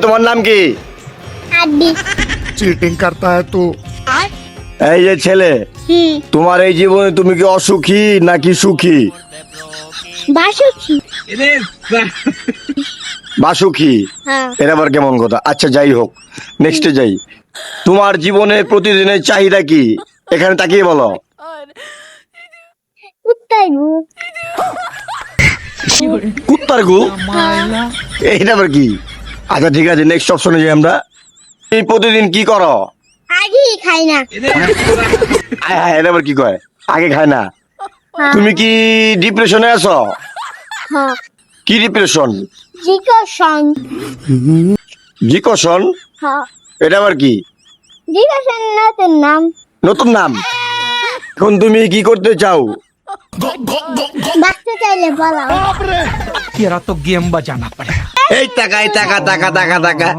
তোমার নাম কি? आदि चीटिंग करता है तू। এই যে ছেলে, তোমার এই জীবনে তুমি কি অসুখী নাকি সুখী? बासुकी বাসুখী। हाँ এর আবার কেমন কথা? আচ্ছা যাই হোক, নেক্সটে যাই। তোমার জীবনের প্রতিদিনের চাহিদা কি? এখানে তাকিয়ে বলো। कुत्ता गु কুত্তার গু? এইটা আবার কি? আচ্ছা ঠিক আছে, নেক্সট অপশনে যাই আমরা। এই প্রতিদিন কি করো? आगे ही खाई ना আয় হায়, এটা আবার কি কয়? আগে খায় না। हाँ তুমি কি ডিপ্রেশনে আছো? हाँ কি ডিপ্রেশন? जिको सॉन्ग ডিকশন? हाँ এটা আবার কি? जिको सॉन्ग ना तो नाम নতুন নাম। এখন তুমি কি করতে চাও? बात चाइले बोला तेरा तो गेम बजाना पड़ेगा। এই টাকা, এই টাকা, টাকা, টাকা, টাকা।